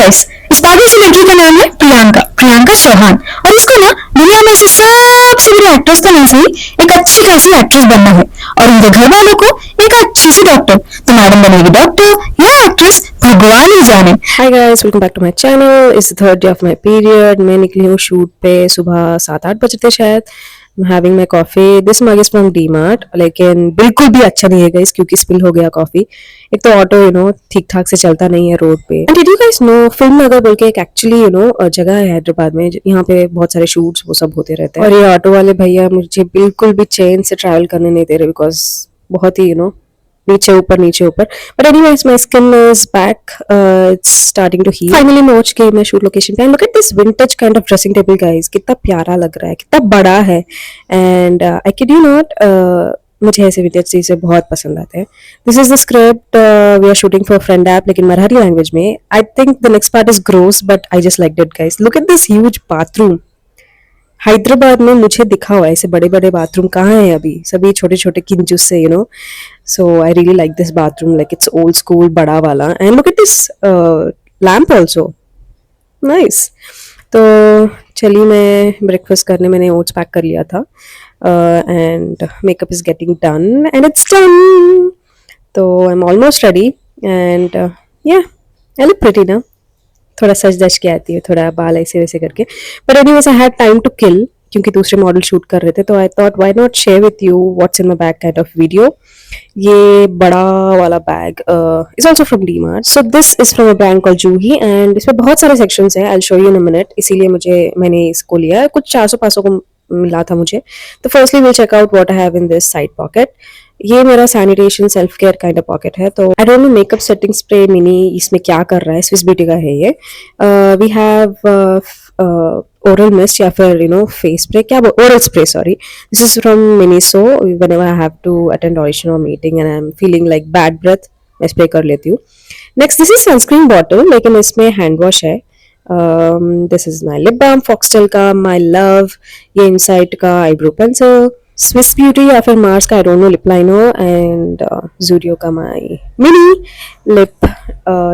Guys, इस पागल सी लड़की का नाम है प्रियंका प्रियंका चौहान। और इसको ना दुनिया में से सबसे बड़ी एक्ट्रेस तो नहीं सही, एक अच्छी खासी एक्ट्रेस बनना है। और उनके घर वालों को एक अच्छी सी डॉक्टर। तो मैडम बनेगी डॉक्टर या एक्ट्रेस, भगवान ही जाने। Hi guys, welcome back to my channel. It's the third day of my period. मैं निकली हूँ शूट पे सुबह 7-8 बजे थे शायद। Having my coffee. This mug is from D mart, लेकिन बिल्कुल भी अच्छा नहीं है गाइस क्योंकि स्पिल हो गया कॉफी। एक तो ऑटो ठीक ठाक से चलता नहीं है रोड पे। And did you guys know film Nagar बोल के एक एक्चुअली जगह है हैदराबाद में, यहाँ पे बहुत सारे शूट्स वो सब होते रहते हैं। और ये ऑटो वाले भैया मुझे बिल्कुल भी चैन से ट्रैवल करने नहीं दे रहे बिकॉज बहुत ही नीचे ऊपर। But anyways my skin is back, it's starting to heal. Finally मैं पहुंच गई मैं शूट लोकेशन पे। Look at this vintage kind of dressing table guys, कितना प्यारा लग रहा है, कितना बड़ा है। And I kid you not, मुझे ऐसे विंटेज चीजें बहुत पसंद आते हैं। This is the script, we are shooting for friend app, लेकिन मराठी लैंग्वेज में। I think the next part is gross but I just like it guys. Look at this huge bathroom. Hyderabad में मुझे दिखा हुआ है ऐसे बड़े बड़े बाथरूम कहाँ है अभी, सभी छोटे छोटे किंजूस से so I really like this bathroom, like it's old school बड़ा वाला। And look at this lamp also nice. तो चलिए मैं ब्रेकफास्ट करने मैंने ओट्स पैक कर लिया था। And makeup is getting done and it's done. तो I am almost ready and yeah I look pretty ना। थोड़ा सच धज के आती है, थोड़ा बाल ऐसे वैसे करके। But anyways I had time to kill क्योंकि दूसरे मॉडल शूट कर रहे थे, तो I thought why not share with you what's in my bag kind of video. ये बड़ा वाला bag is also from D Mart. So this is from a brand called Juhi and इसमें बहुत सारे सेक्शंस हैं। I will show you in a minute, इसीलिए मैंने इसको लिया। कुछ 400-500 को मिला था मुझे। तो firstly will check out what I have in this side pocket. ये मेरा sanitation self care kind of pocket है। तो I don't know makeup setting spray mini इसमें क्या कर रहा है, स्विस ब्यूटी का है ये। वी हैव ओरल मिस्ट या फिर फेस स्प्रे, क्या oral spray sorry. This is from Miniso. Whenever I have to attend audition और meeting and I am feeling like bad breath, मैं स्प्रे कर लेती हूँ। Next this is sunscreen bottle, लेकिन इसमें हैंड वॉश है। This is my lip balm Foxtale का, my love. ये इनसाइट का आईब्रो पेंसिल, स्विस ब्यूटी या फिर मार्स का I don't know lip liner, and Zudio का my mini lip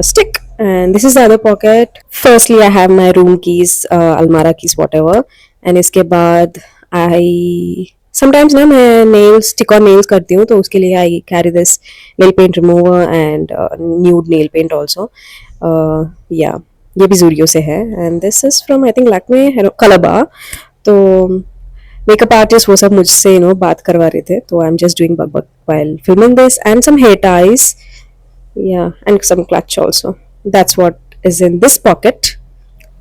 stick. And this is the other pocket. Firstly I have my room keys, अलमारा keys whatever. And इसके बाद I sometimes ना मैं nails stick और nails करती हूँ, तो उसके लिए I carry this nail paint remover and nude nail paint also. या ये भी जूडियो से है। And this is from I think Lakme कलबा। तो मेकअप आर्टिस्ट वो सब मुझसे बात करवा रहे थे, तो आई एम जस्ट डूइंग बक while filming this, and some hair ties, yeah, and some clutch also. That's what is in this pocket.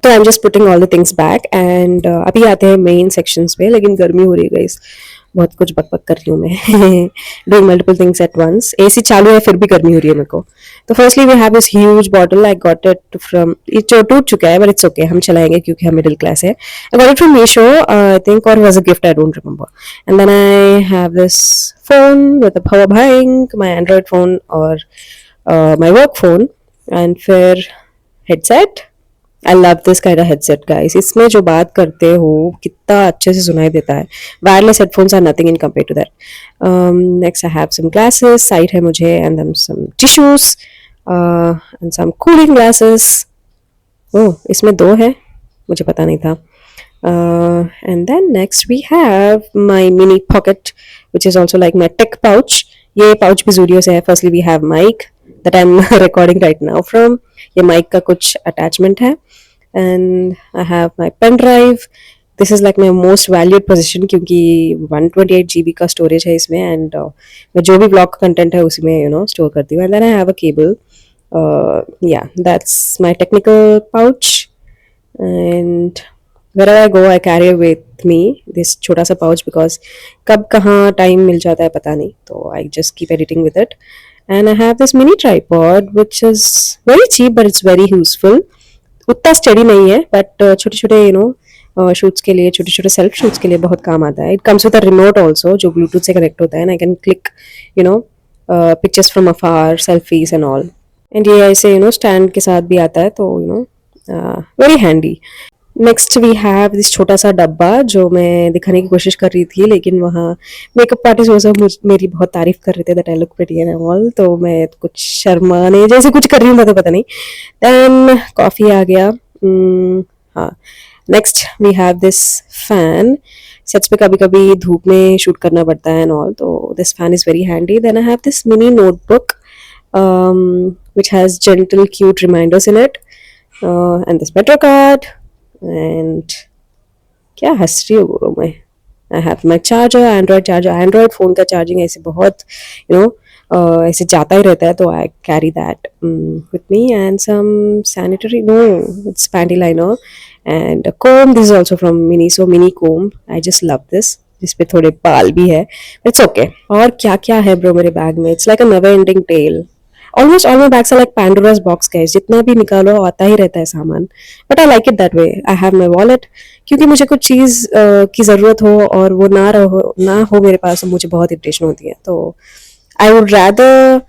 तो I am just putting all the things back and अभी आते हैं main sections पे। लेकिन गर्मी हो रही है गाइस, बहुत कुछ बक बक कर रही हूँ मैं। Doing multiple things at once. AC चालू है फिर भी गर्मी हो रही है मेरे को। तो firstly we have this huge bottle, I got it from, ये टूट चुका है बट इट्स ओके, हम चलाएंगे क्योंकि हम मिडिल क्लास है। I got it from Meesho I think, और was a gift, I don't remember. And then I have this phone with a power bank, my Android phone और माई वर्क फोन। एंड फिर headset. I love this kind of headset guys, इसमें जो बात करते हो कितना अच्छे से सुनाई देता है। Wireless headphones are nothing in compare to that. Next I have some glasses, side है मुझे, and then some tissues and some cooling glasses. Oh, इसमें 2 है, मुझे पता नहीं था। And then next we have my mini pocket which is also like my tech pouch. ये pouch भी जूडियो से है। Firstly we have mic that I'm recording right now from. ये mic का कुछ attachment है, and I have my pen drive. This is like my most valued possession क्योंकि 128 GB का storage है इसमें, and मैं जो भी vlog content है उसी में store करती हूँ. And then I have a cable. Yeah, that's my technical pouch. And wherever I go, I carry with me this छोटा सा pouch because कब कहाँ time मिल जाता है पता नहीं, तो I just keep editing with it. And I have this mini tripod which is very cheap but it's very useful. उतना स्टडी नहीं है बट छोटे छोटे शूट्स के लिए, छोटे छोटे सेल्फ शूट्स के लिए बहुत काम आता है। It comes with a remote also जो ब्लूटूथ से कनेक्ट होता है, and I can click pictures from afar, selfies and all. And ये ऐसे स्टैंड के साथ भी आता है, तो very handy. Next we have this छोटा सा डब्बा जो मैं दिखाने की कोशिश कर रही थी, लेकिन वहाँ मेकअप आर्टिस्ट वो सब मेरी बहुत तारीफ कर रहे थे that I look pretty and all, तो मैं कुछ शर्माने जैसे कुछ कर रही हूँ, मुझे पता नहीं. देन कॉफ़ी आ गया. हाँ. Next we have this fan. Sets पे कभी कभी धूप में शूट करना पड़ता है एंड ऑल, तो this fan is very handy. Then I have this mini notebook which has gentle cute reminders in it, and this metro card. And क्या हंस रही हो गुरु मैं. I have my charger, android charger. Android phone का charging ऐसे बहुत ऐसे जाता ही रहता है, तो I carry that with me. And some sanitary, no it's panty liner and comb. This is also from mini, so mini comb. I just love this, जिस पे थोड़े बाल भी है. It's okay. और क्या क्या है ब्रो मेरे बैग में. It's like a never ending tell. Almost all my bags are like Pandora's box guys. जितना भी निकालो आता ही रहता है सामान. But I like it that way. I have my wallet, क्योंकि मुझे कुछ चीज़ की ज़रूरत हो और वो ना हो मेरे पास, तो मुझे बहुत इरिटेशन होती है. तो I would rather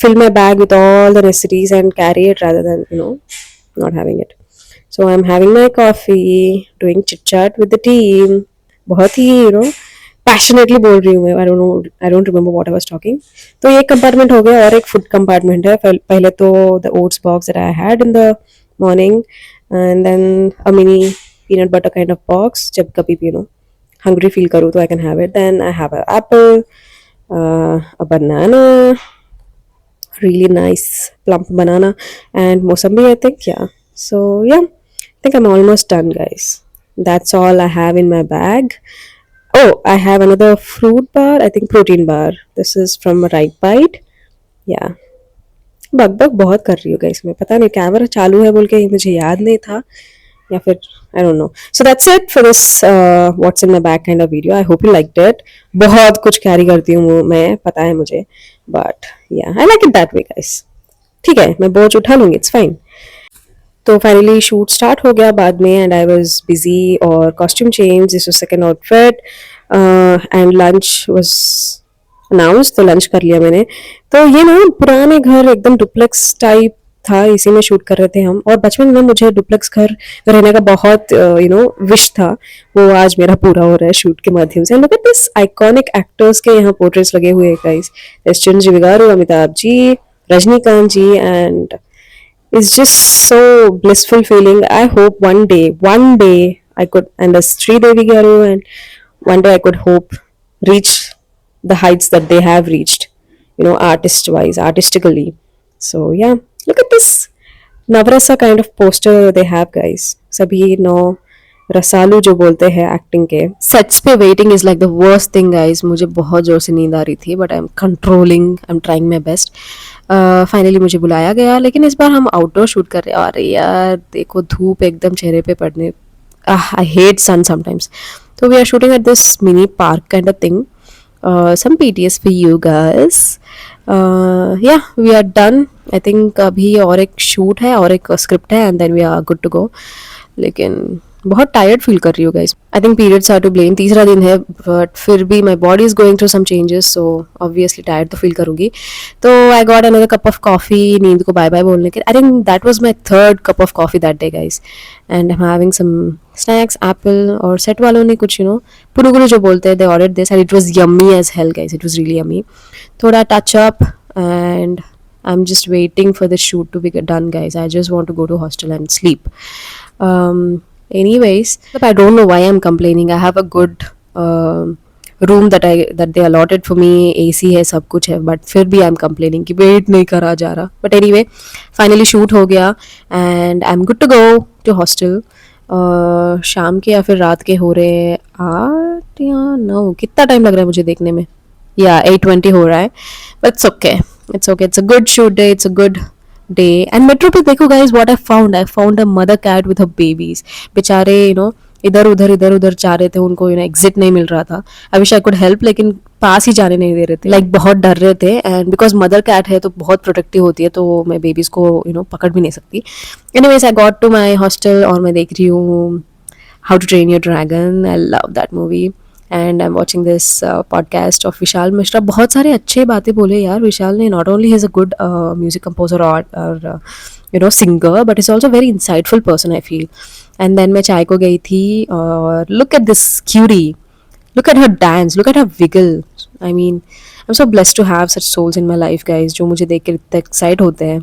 fill my bag with all the necessities and carry it rather than not having it. So I'm having my coffee, doing chit chat with the team. बहुत ही पैशनेटली बोल रही हूँ मैं. आई don't remember what I was talking. तो ये compartment हो गया और एक फूड कंपार्टमेंट है. पहले तो the oats box that I had in the morning, and then a mini peanut butter kind of box. जब कभी भी hungry feel करूँ तो I can have it. Then I have an apple, a banana, really nice plump banana, and mosambi, I think. Yeah. So yeah, I think I'm almost done, guys. That's all I have in my bag. Oh, I have another fruit bar, I think protein bar. This is from Right Bite. Yeah. Bug bug बहुत कर रही हूँ guys मैं. पता नहीं camera चालू है बोल के मुझे याद नहीं था, या फिर आई don't no. So that's it for this what's in my bag kind of video. I hope you liked it. बहुत कुछ कैरी करती हूँ मैं, पता है मुझे, बट या आई like it that way guys. ठीक है, मैं बोझ उठा लूंगी, इट्स फाइन. तो फाइनली शूट स्टार्ट हो गया बाद में, एंड आई वाज बिजी और costume change. This was second outfit and lunch was announce, तो लंच कर लिया मैंने. तो ये पुराने घर एकदम डुप्लेक्स टाइप था, इसी में शूट कर रहे थे हम. और बचपन में मुझे डुप्लेक्स घर रहने का बहुत विश था. वो आज मेरा पूरा हो रहा है शूट के माध्यम से. Look at this iconic actors के यहाँ पोर्ट्रेट्स लगे हुए हैं guys. Chiranjeevi garu, Amitabh ji, Rajinikanth ji, and it's just so blissful feeling. I hope one day I could, and the Sri Devi Garu, and one day I could hope reach the heights that they have reached, artist wise, artistically. So yeah, look at this Navrasa kind of poster they have, guys. Sabhi Rasalu जो बोलते हैं acting के. Sets पे waiting is like the worst thing guys. मुझे बहुत जोर से नींद आ रही थी, but I am controlling, I am trying my best. Finally मुझे बुलाया गया, लेकिन इस बार हम आउटडोर शूट कर रहे हैं. अरे यार देखो धूप एकदम चेहरे पे पड़ने. I hate sun sometimes. तो we are shooting at this mini park kind of thing. some PTS for you guys. Yeah, we are done. I think अभी और एक शूट है और एक स्क्रिप्ट है, and then we are good to go. लेकिन बहुत टायर्ड फील कर रही हूँ गाइस. I think periods are to blame. तीसरा दिन है, बट फिर भी my body is going through some changes, so obviously tired तो फील करूंगी. तो I got another cup of coffee नींद को बाय बाय बोलने के. I think that was my third cup of coffee that day guys. And I am having some snacks, apple, और set वालों ने कुछ पुनुगुरु जो बोलते हैं, they ordered this and it was yummy as hell guys. It was really yummy. थोड़ा touch up, and I'm just waiting for this shoot to be done, guys. I just want to go to hostel and sleep. Anyways, I don't know why I'm complaining. I have a good room that they allotted for me. AC है, सब कुछ है, but फिर भी I'm complaining कि wait नहीं करा जा रहा. But anyway, finally shoot हो गया and I'm good to go to hostel. शाम के या फिर रात के हो रहे हैं 8 या 9. कितना टाइम लग रहा है मुझे देखने में. या 8:20 हो रहा है, but it's okay. It's okay. It's a good shoot day. It's a good day. And metro पे देखो guys, what I found a mother cat with her babies. बेचारे इधर उधर जा रहे थे, उनको एग्जिट नहीं मिल रहा था. I wish I could help, लेकिन पास ही जाने नहीं दे रहे थे. लाइक बहुत डर रहे थे, एंड बिकॉज मदर कैट है तो बहुत प्रोटेक्टिव होती है, तो मैं बेबीज को पकड़ भी नहीं सकती. Anyways I got to my hostel और मैं देख रही हूँ how to train your dragon. I love that movie. And I am watching this podcast of Vishal Mishra. बहुत सारे अच्छे बातें बोले यार विशाल ने. Not only is a good music composer और singer, but he's also a very insightful person, I feel. And then मैं चाय को गई थी और look at this Curie, look at her dance, look at her wiggle. I mean, I'm so blessed to have such souls in my life, guys, जो मुझे देख के इतना एक्साइट होते हैं.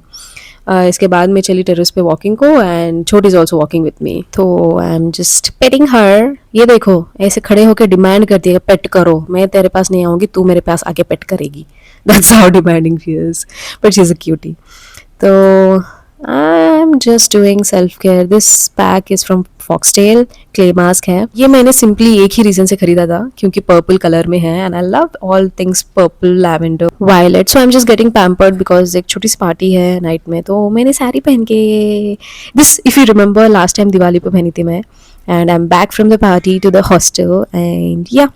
इसके बाद मैं चली टेरेस पे वॉकिंग को एंड छोटी is also walking with me. तो आई एम जस्ट पेटिंग हर. ये देखो ऐसे खड़े होकर डिमांड करती है पेट करो, मैं तेरे पास नहीं आऊँगी, तू मेरे पास आके पेट करेगी. That's how demanding she is, but she is a cutie. तो I'm just doing self care. This pack is from Foxtail, clay mask है. ये मैंने simply एक ही reason से खरीदा था क्योंकि purple color में है and I love all things purple, lavender, violet. So I'm just getting pampered because एक छोटी सी party है night में, तो मैंने साड़ी पहन के this if you remember last time Diwali पे पहनी थी मैं, and I'm back from the party to the hostel and yeah.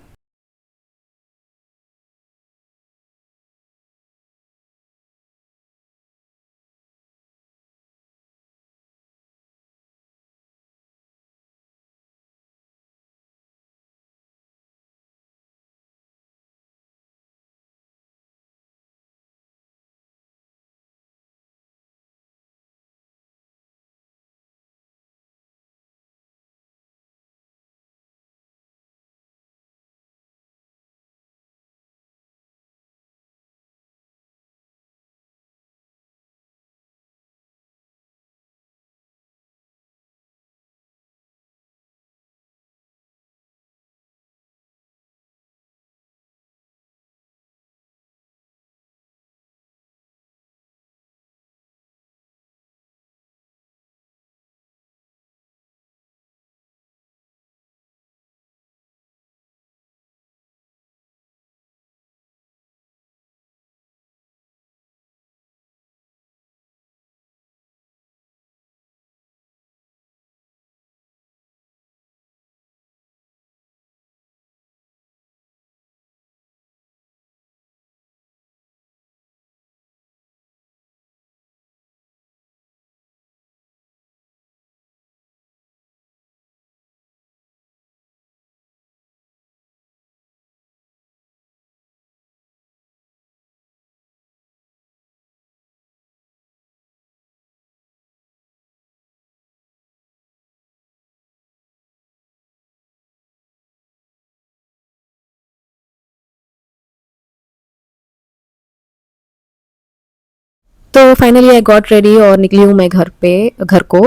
तो फाइनली आई गॉट रेडी और निकली हूँ मैं घर को.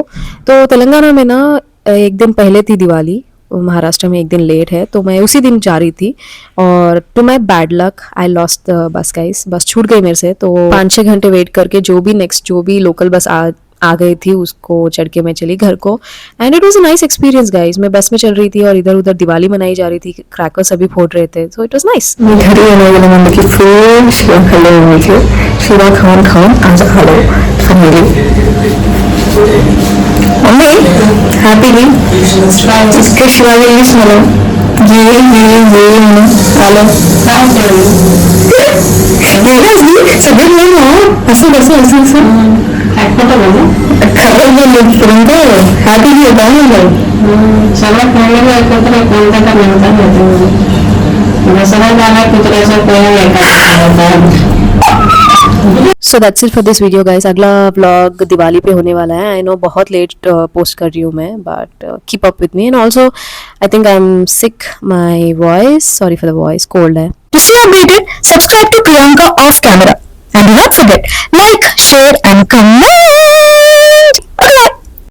तो तेलंगाना में ना एक दिन पहले थी दिवाली, महाराष्ट्र में एक दिन लेट है, तो मैं उसी दिन जा रही थी और to my bad luck I lost the bus guys. Bus छूट गई मेरे से. तो 5-6 घंटे वेट करके जो भी लोकल बस आ गई थी उसको चढ़ के मैं चली घर को and it was a nice experience guys. मैं बस में चल रही थी और इधर उधर दिवाली मनाई जा रही थी, क्रैकर्स सभी फोड़ रहे थे, सो इट वॉज नाइस. घरी येण्याಗೆಲ್ಲ మనకి ఫుల్ శివ హలో మీకు శివ ఖాన్ आज హలో फैमिली मम्मी हैप्पी इसके शिवा వెళ్ళి హలో ये హలో सगळं నేను అసలు खरंजे హ్యాపీ బాగుంది. सगळं फॅमिली एकत्र कोणत्या मिळतात दसरा झाला कुत्र्याचा पोळा एका. So that's it for this video guys. अगला व्लॉग दिवाली पे होने वाला है. आई नो बहुत लेट पोस्ट कर रही हूँ मैं, but keep up with me. And also I think I am sick, my voice, sorry for the voice, cold है. To stay updated, subscribe to Priyanka off camera and do not forget like, share and comment. Bye.